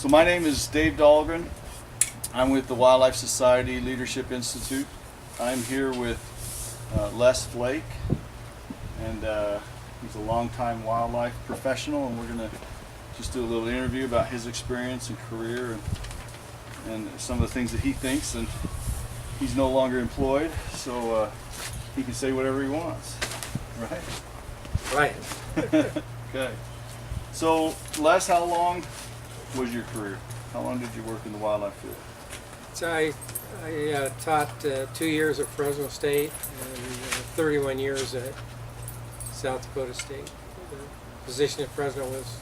So my name is Dave Dahlgren. I'm with the Wildlife Society Leadership Institute. I'm here with LesFlake, and he's a longtime wildlife professional, and we're going to just do a little interview about his experience and career and some of the things that he thinks. And he's no longer employed, so he can say whatever he wants, right? Right. Okay. So, Les, how long was your career? How long did you work in the wildlife field? So I taught 2 years at Fresno State and 31 years at South Dakota State. The position at Fresno was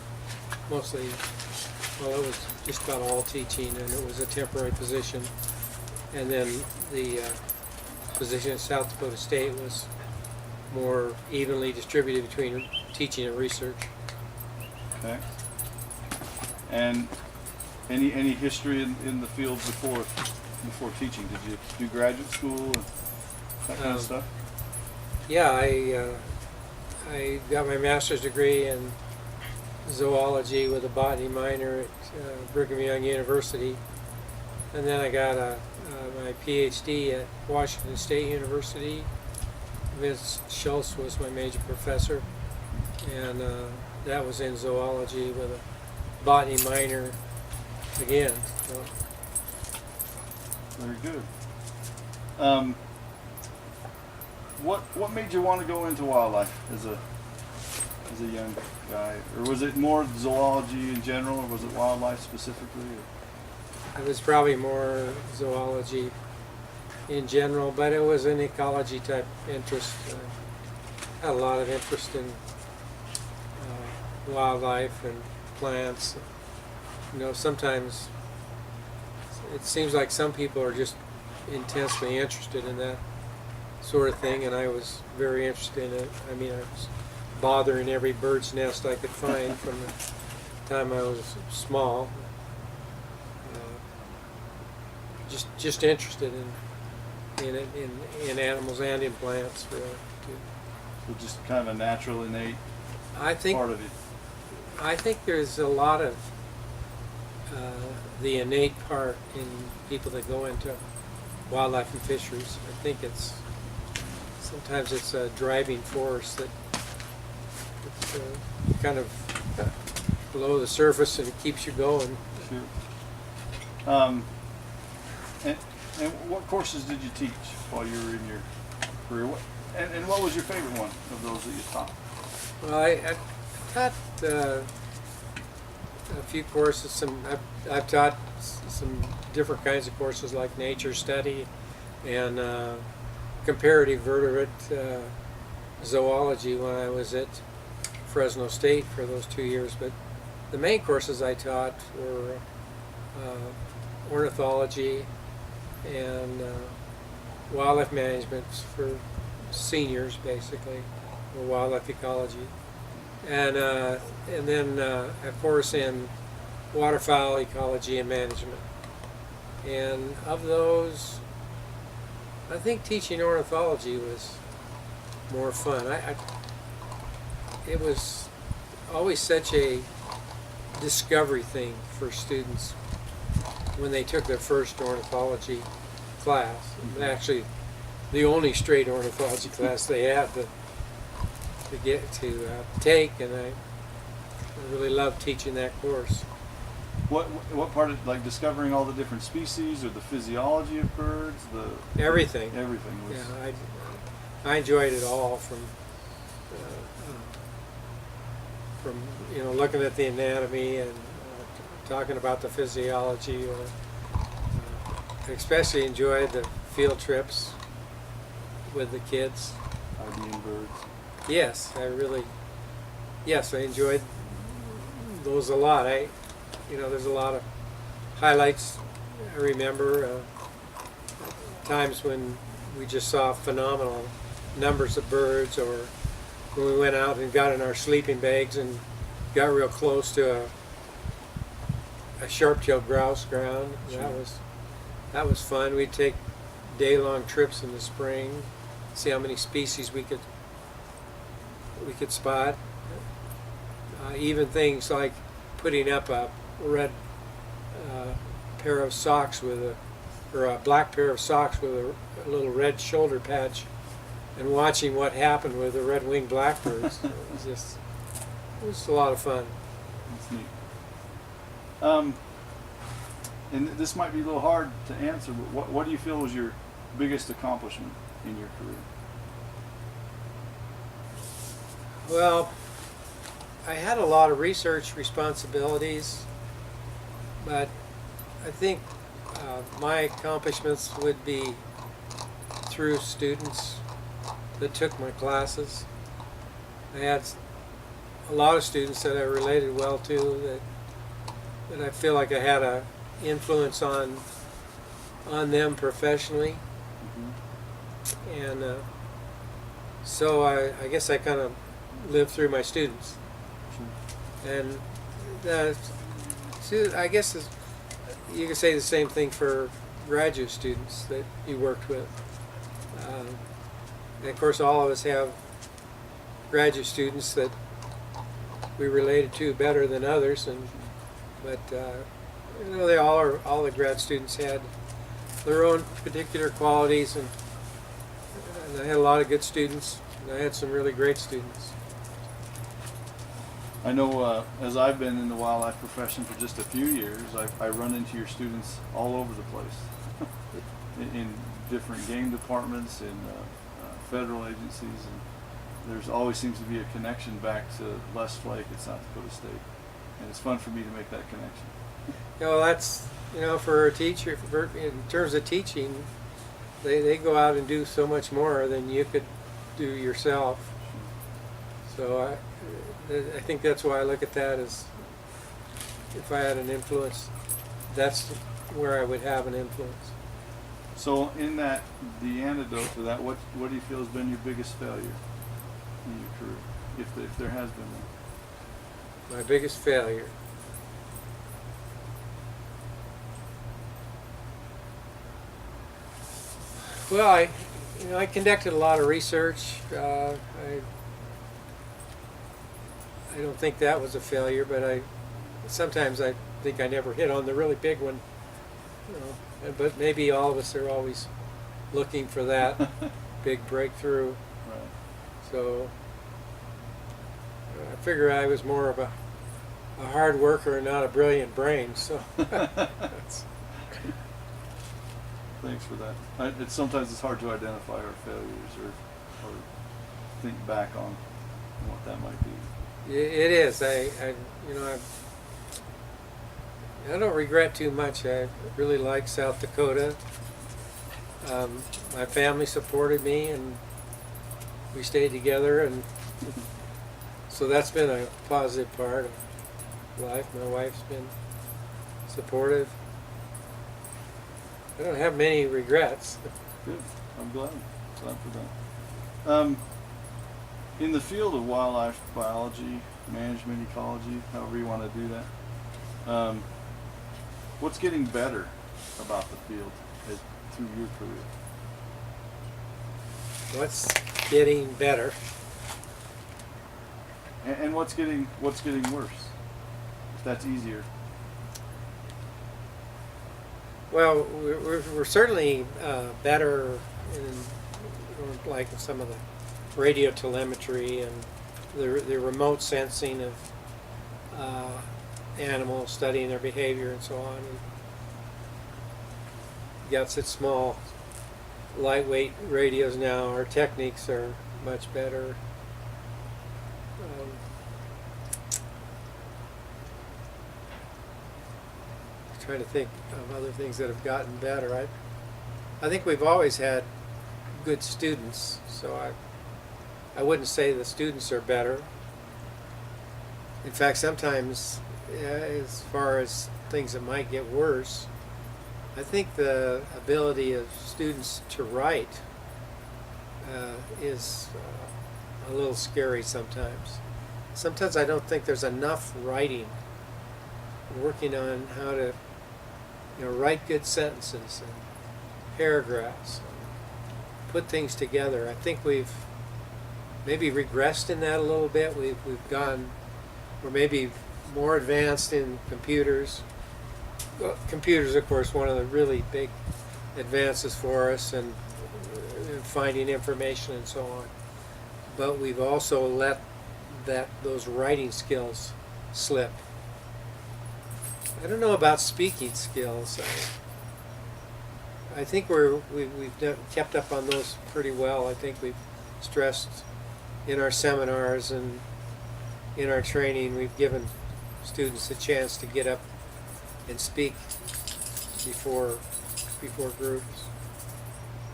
mostly, well, it was just about all teaching, and it was a temporary position. And then the position at South Dakota State was more evenly distributed between teaching and research. Okay. And any history in the field before teaching? Did you do graduate school and that kind of stuff? Yeah, I got my master's degree in zoology with a botany minor at Brigham Young University, and then I got my PhD at Washington State University. Vince Schultz was my major professor, and that was in zoology with a botany minor again. So. Very good. What made you want to go into wildlife as a young guy, or was it more zoology in general, or was it wildlife specifically? It was probably more zoology in general, but it was an ecology type interest. I had a lot of interest in wildlife and plants. You know, sometimes it seems like some people are just intensely interested in that sort of thing, and I was very interested in it. I mean, I was bothering every bird's nest I could find from the time I was small. Just interested in animals and in plants, really. So just kind of a natural, innate part of it. I think there's a lot of the innate part in people that go into wildlife and fisheries. I think sometimes it's a driving force that it's kind of below the surface and it keeps you going. Sure. And what courses did you teach while you were in your career? And what was your favorite one of those that you taught? Well, I taught a few courses. I've taught some different kinds of courses like nature study and comparative vertebrate zoology when I was at Fresno State for those 2 years. But the main courses I taught were ornithology and wildlife management for seniors, basically, or wildlife ecology, and then a course in waterfowl ecology and management. And of those, I think teaching ornithology was more fun. It was always such a discovery thing for students when they took their first ornithology class. Mm-hmm. Actually, the only straight ornithology class they had to get to take, and I really loved teaching that course. What part of, like, discovering all the different species or the physiology of birds? Everything. Everything was. Yeah, I enjoyed it all from looking at the anatomy and talking about the physiology, or especially enjoyed the field trips with the kids. IDing birds. Yes, I enjoyed those a lot. There's a lot of highlights. I remember times when we just saw phenomenal numbers of birds, or when we went out and got in our sleeping bags and got real close to a sharp-tailed grouse ground. Sure. That was fun. We'd take day-long trips in the spring, see how many species we could spot. Even things like putting up a red pair of socks with a black pair of socks with a little red shoulder patch, and watching what happened with the red-winged blackbirds. It was a lot of fun. That's neat. And this might be a little hard to answer, but what do you feel was your biggest accomplishment in your career? Well, I had a lot of research responsibilities, but I think my accomplishments would be through students that took my classes. I had a lot of students that I related well to, that I feel like I had a influence on them professionally. Mm-hmm. And so I guess I kind of lived through my students. Sure. And I guess you can say the same thing for graduate students that you worked with. And of course, all of us have graduate students that we related to better than others, but they all the grad students had their own particular qualities, and I had a lot of good students, and I had some really great students. I know as I've been in the wildlife profession for just a few years, I run into your students all over the place in different game departments, in federal agencies, and there's always seems to be a connection back to LesFlake at South Dakota State, and it's fun for me to make that connection. That's, for a teacher, in terms of teaching, they go out and do so much more than you could do yourself. So I think that's why I look at that as, if I had an influence, that's where I would have an influence. So in that, the antidote to that, what do you feel has been your biggest failure in your career, if there has been one? My biggest failure. Well, I conducted a lot of research. I don't think that was a failure, but sometimes I think I never hit on the really big one. But maybe all of us are always looking for that big breakthrough. Right. So I figure I was more of a hard worker and not a brilliant brain. So Thanks for that. Sometimes it's hard to identify our failures or think back on what that might be. It is. I don't regret too much. I really like South Dakota. My family supported me, and we stayed together, and so that's been a positive part of life. My wife's been supportive. I don't have many regrets. Good. I'm glad for that. In the field of wildlife biology, management, ecology, however you want to do that, what's getting better about the field through your career? What's getting better? And what's getting worse? If that's easier. Well, we're certainly better in like some of the radio telemetry and the remote sensing of animals, studying their behavior and so on. And got such small, lightweight radios now. Our techniques are much better. Trying to think of other things that have gotten better. I think we've always had good students, so I wouldn't say the students are better. In fact, sometimes, as far as things that might get worse, I think the ability of students to write is a little scary sometimes. Sometimes I don't think there's enough writing. Working on how to write good sentences and paragraphs, and put things together. I think we've maybe regressed in that a little bit. We're maybe more advanced in computers, computers, of course, one of the really big advances for us, and finding information and so on. But we've also let those writing skills slip. I don't know about speaking skills. I think we've kept up on those pretty well. I think we've stressed in our seminars and in our training, we've given students a chance to get up and speak before groups.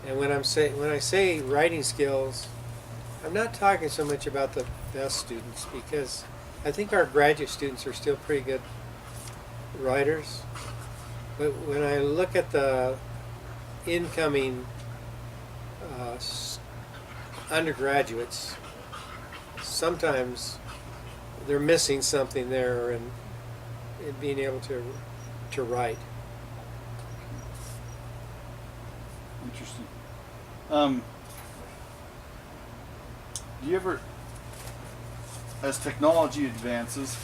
And when I say writing skills, I'm not talking so much about the best students, because I think our graduate students are still pretty good writers. But when I look at the incoming undergraduates, sometimes they're missing something there in being able to write. Interesting. Do you ever, as technology advances,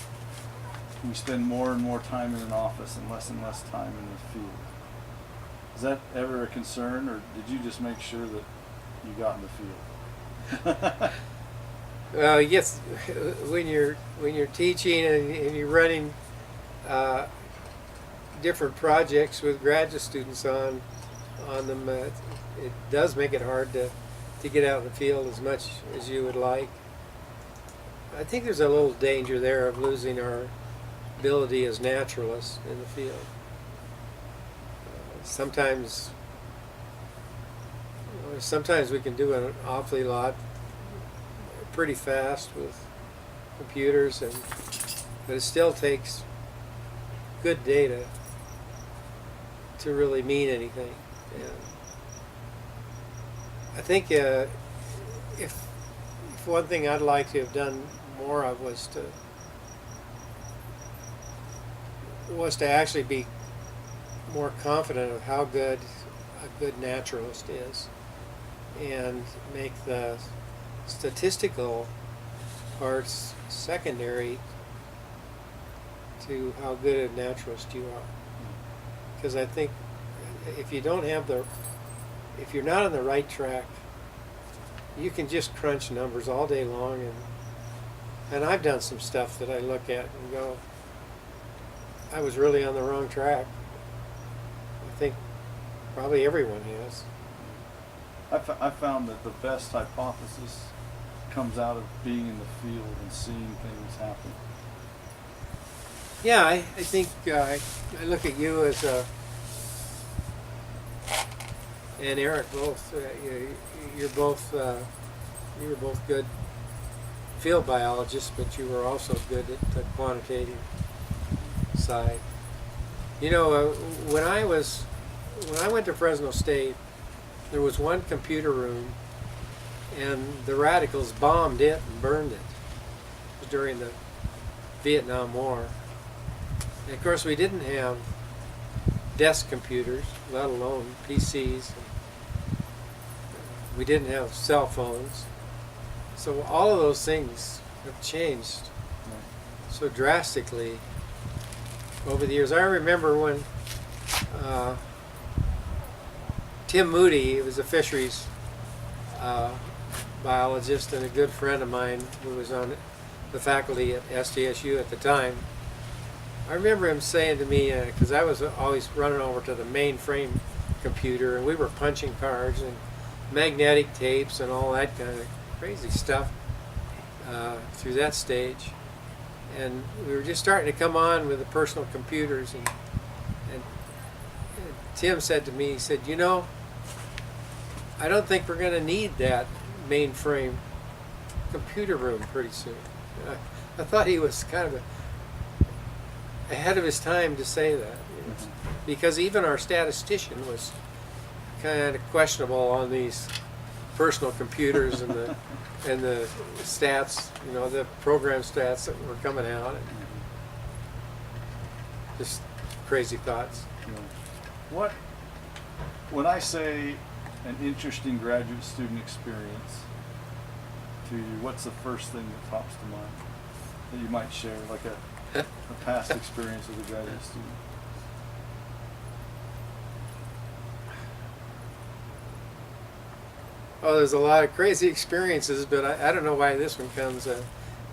we spend more and more time in an office and less time in the field. Is that ever a concern, or did you just make sure that you got in the field? Well, yes, when you're teaching and you're running different projects with graduate students on them, it does make it hard to get out in the field as much as you would like. I think there's a little danger there of losing our ability as naturalists in the field. Sometimes we can do an awfully lot pretty fast with computers, but it still takes good data to really mean anything. And I think if one thing I'd like to have done more of was to actually be more confident of how good a good naturalist is, and make the statistical parts secondary to how good a naturalist you are. Because I think if you're not on the right track, you can just crunch numbers all day long, and I've done some stuff that I look at and go, I was really on the wrong track. I think probably everyone has. I found that the best hypothesis comes out of being in the field and seeing things happen. Yeah, I think I look at you as and Eric both. You were both good field biologists, but you were also good at the quantitative side. You know, when I went to Fresno State, there was one computer room, and the radicals bombed it and burned it. It was during the Vietnam War. And of course, we didn't have desk computers, let alone PCs. We didn't have cell phones. So all of those things have changed so drastically over the years. I remember when Tim Moody, he was a fisheries biologist and a good friend of mine who was on the faculty at SDSU at the time. I remember him saying to me, because I was always running over to the mainframe computer, and we were punching cards and magnetic tapes and all that kind of crazy stuff through that stage. And we were just starting to come on with the personal computers, and Tim said to me, he said, you know, I don't think we're going to need that mainframe computer room pretty soon. I thought he was kind of ahead of his time to say that, you know, because even our statistician was kind of questionable on these personal computers and the stats, you know, the program stats that were coming out. And just crazy thoughts. When I say an interesting graduate student experience to you, what's the first thing that pops to mind that you might share, like a past experience with a graduate student? Oh, there's a lot of crazy experiences, but I don't know why this one comes.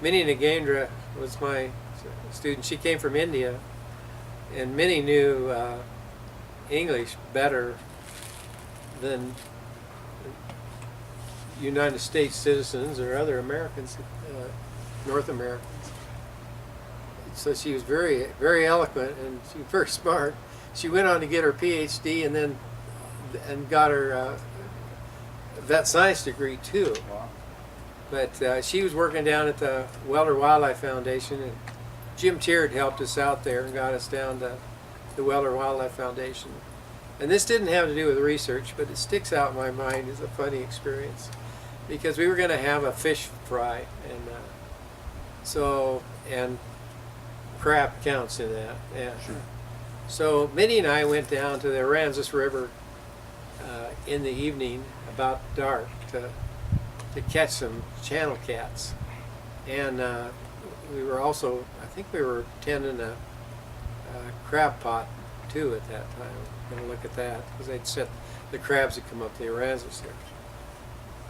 Minnie Nagendra was my student. She came from India, and Minnie knew English better than United States citizens or other Americans, North Americans. So she was very, very eloquent, and she was very smart. She went on to get her PhD and got her vet science degree too. Wow. But she was working down at the Welder Wildlife Foundation, and Jim Cheard helped us out there and got us down to the Welder Wildlife Foundation. And this didn't have to do with research, but it sticks out in my mind as a funny experience, because we were going to have a fish fry, and crab counts in that. Yeah. Sure. So Minnie and I went down to the Aransas River in the evening, about dark, to catch some channel cats, and we were also, I think we were tending a crab pot too at that time. Going to look at that because they'd set the crabs that come up the Aransas there,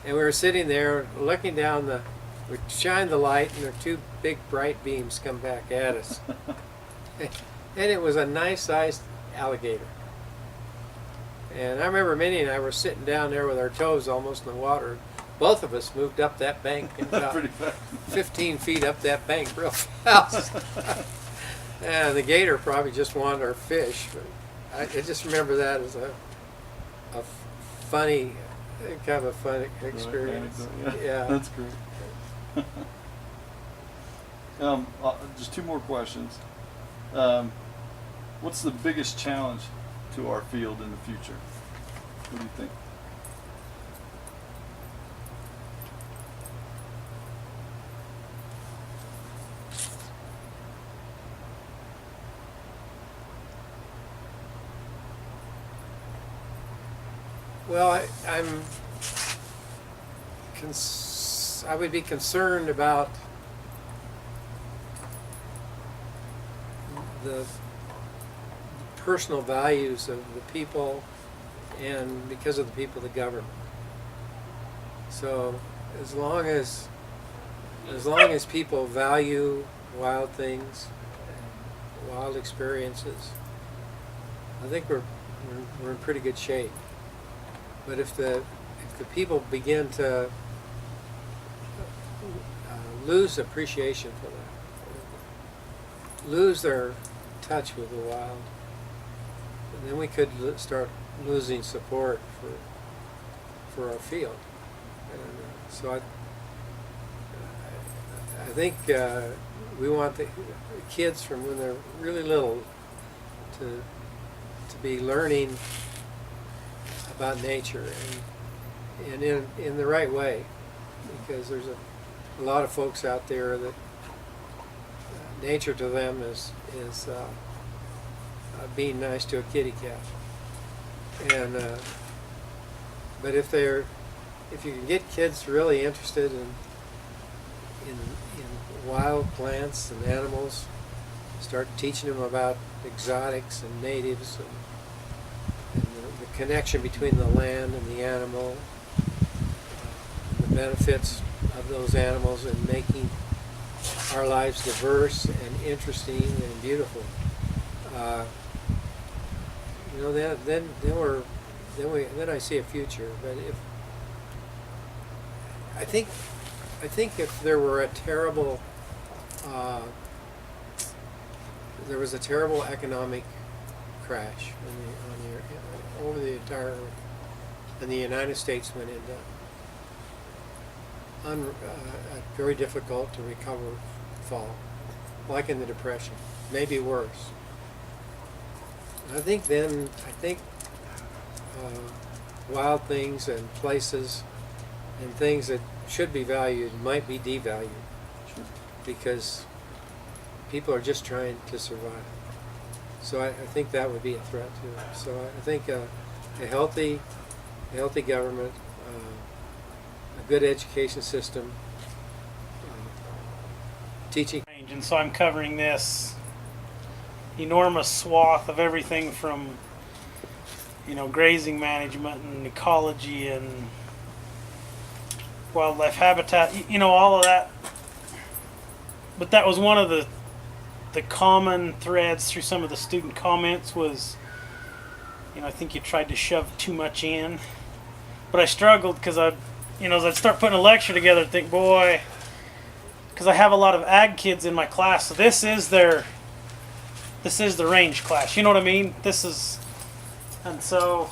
and we were sitting there looking down we shined the light, and the two big bright beams come back at us, and it was a nice sized alligator. And I remember Minnie and I were sitting down there with our toes almost in the water. Both of us moved up that bank, about 15 feet up that bank real fast. And the gator probably just wanted our fish. But I just remember that as a funny, kind of a fun experience. Yeah. That's great. Just two more questions. What's the biggest challenge to our field in the future? What do you think? Well, I would be concerned about the personal values of the people, and because of the people, the government. So as long as people value wild things, wild experiences, I think we're in pretty good shape. But if the people begin to lose appreciation for that, lose their touch with the wild, and then we could start losing support for our field. And so I think we want the kids from when they're really little to be learning about nature, and in the right way, because there's a lot of folks out there that nature to them is being nice to a kitty cat. And but if you can get kids really interested in wild plants and animals, start teaching them about exotics and natives, and the connection between the land and the animal, the benefits of those animals, and making our lives diverse and interesting and beautiful. Then I see a future. But I think if there were there was a terrible economic crash over the entire earth, and the United States went into a very difficult to recover fall, like in the Depression, maybe worse. I think wild things and places and things that should be valued might be devalued, because people are just trying to survive. So I think that would be a threat too. So I think a healthy government, a good education system, teaching. And so I'm covering this enormous swath of everything from, grazing management and ecology and wildlife habitat, you know, all of that. But that was one of the common threads through some of the student comments was, you know, I think you tried to shove too much in. But I struggled because as I'd start putting a lecture together, I'd think, boy, because I have a lot of ag kids in my class, so this is the range class. You know what I mean? And so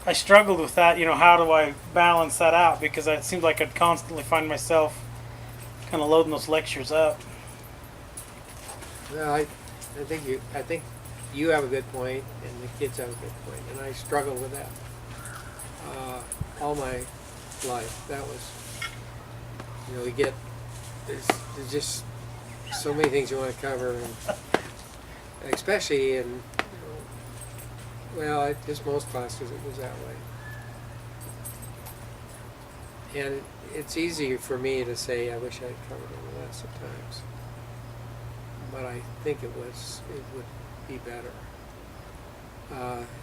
I struggled with that. You know, how do I balance that out? Because it seems like I'd constantly find myself kind of loading those lectures up. Well, I think you have a good point, and the kids have a good point, and I struggle with that all my life. That was, you know, there's just so many things you want to cover, and especially in, well, just most classes it was that way. And it's easy for me to say I wish I'd covered it less at times, but I think it would be better.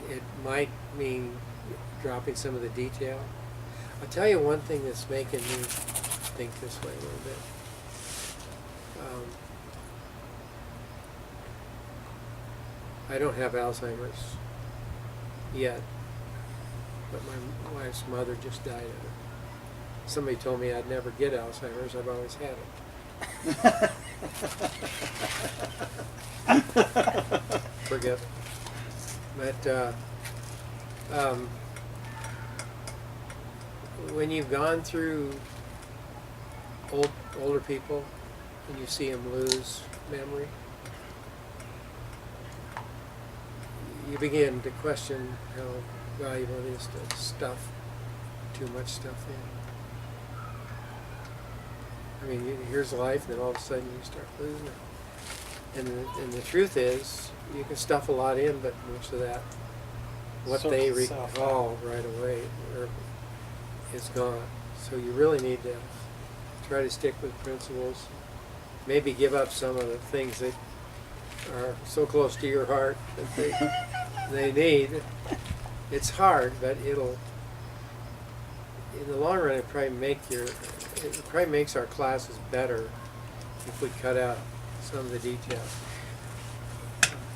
It might mean dropping some of the detail. I'll tell you one thing that's making me think this way a little bit. I don't have Alzheimer's yet, but my wife's mother just died of it. Somebody told me I'd never get Alzheimer's. I've always had it. Forget it. But when you've gone through older people and you see them lose memory, you begin to question how valuable it is to stuff too much stuff in. I mean, here's life, and then all of a sudden you start losing it. And the truth is, you can stuff a lot in, but most of that, what Sorts they itself recall right away, is gone. So you really need to try to stick with principles. Maybe give up some of the things that are so close to your heart that they need. It's hard, but it'll, in the long run, it probably makes our classes better if we cut out some of the details.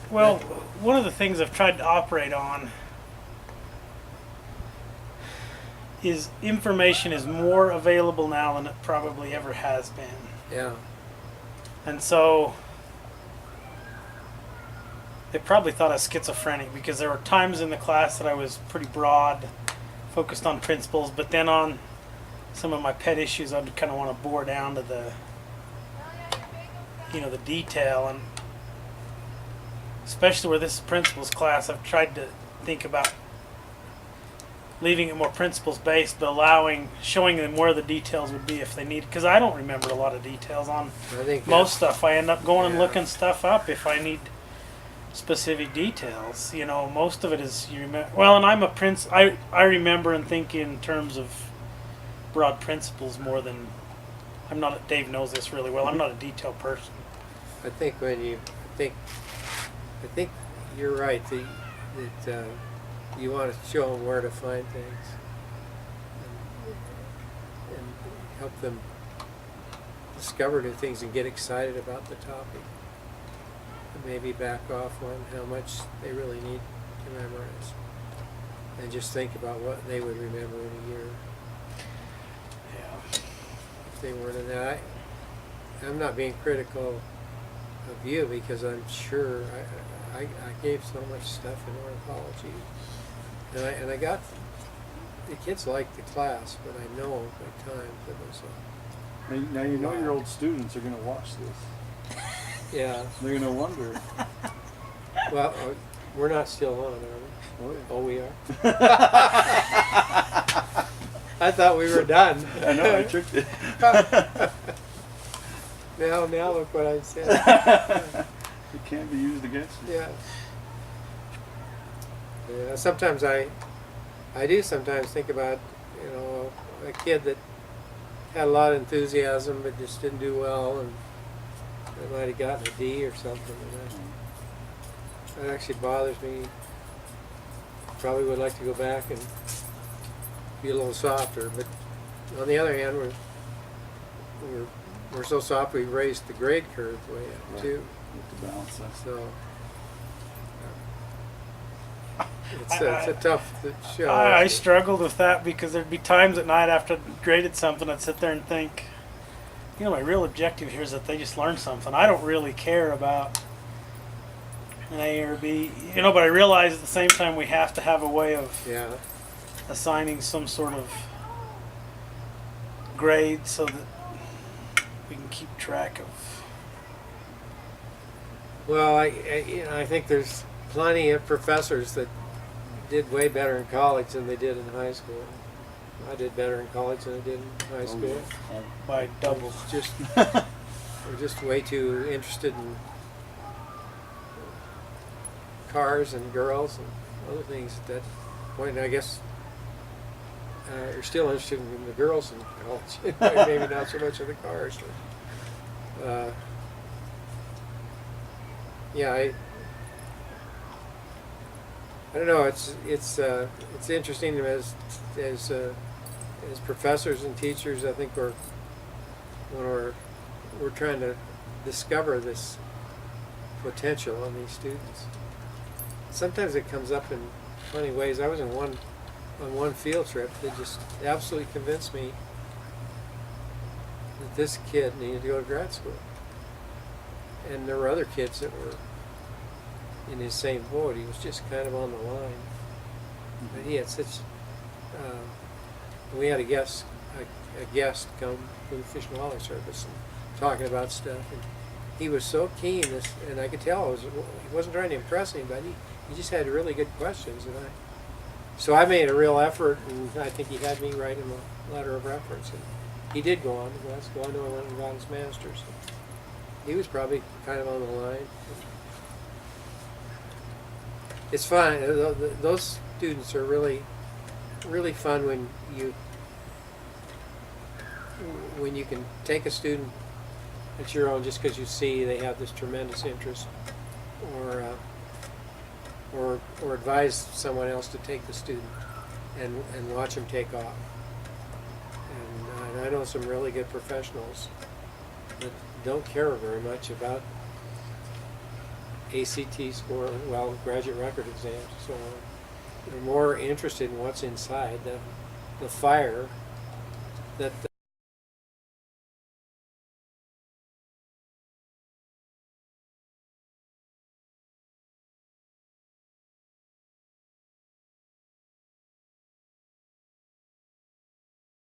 Well, one of the things I've tried to operate on is information is more available now than it probably ever has been. Yeah. And so they probably thought I was schizophrenic because there were times in the class that I was pretty broad, focused on principles, but then on some of my pet issues I'd kind of want to bore down to the detail. And especially where this is principles class, I've tried to think about leaving it more principles based, but showing them where the details would be if they need, because I don't remember a lot of details on most stuff. I end up going and looking stuff up if I need specific details. You know, most of it is you remember. Well, and I'm a I remember and think in terms of broad principles more than Dave knows this really well. I'm not a detail person. I think I think you're right that you want to show them where to find things and help them discover new things and get excited about the topic. And maybe back off on how much they really need to memorize, and just think about what they would remember in a year. Yeah. If they weren't in that, I'm not being critical of you because I'm sure I gave so much stuff in ornithology, and I got the kids liked the class, but I know at times it was Now you know your old students are going to watch this. yeah. They're going to wonder. Well, we're not still on, are we? Oh, yeah. Oh, we are. I thought we were done. I know, I tricked it. Now look what I said. It can be used against you. Yeah. Yeah. Sometimes I do sometimes think about, a kid that had a lot of enthusiasm but just didn't do well, and they might have gotten a D or something. And that actually bothers me. Probably would like to go back and be a little softer. But on the other hand, we're so soft we've raised the grade curve way up Right. too. With the balance that. So it's a tough show. I struggled with that because there'd be times at night after I'd graded something, I'd sit there and think, you know, my real objective here is that they just learn something. I don't really care about an A or B, you know, but I realize at the same time we have to have a way of Yeah. assigning some sort of grade so that we can keep track of. Well, I think there's plenty of professors that did way better in college than they did in high school. I did better in college than I did in high school. By double. Just we're just way too interested in cars and girls and other things at that point. And I guess you're still interested in the girls in college. Maybe not so much of the cars. But, yeah, I don't know. It's interesting as professors and teachers. I think when we're trying to discover this potential in these students. Sometimes it comes up in funny ways. I was on one field trip that just absolutely convinced me that this kid needed to go to grad school. And there were other kids that were in his same boat. He was just kind of on the line. But he had such. We had a guest come from the Fish and Wildlife Service and talking about stuff, and he was so keen. And I could tell he wasn't trying to impress anybody. He just had really good questions, so I made a real effort, and I think he had me write him a letter of reference. And he did go on to grad school. I know he went and got his master's. He was probably kind of on the line. It's fun. Those students are really, really fun when you can take a student at your own just because you see they have this tremendous interest, or advise someone else to take the student and watch them take off. And I know some really good professionals that don't care very much about ACT score, graduate record exams, so they're more interested in what's inside the fire that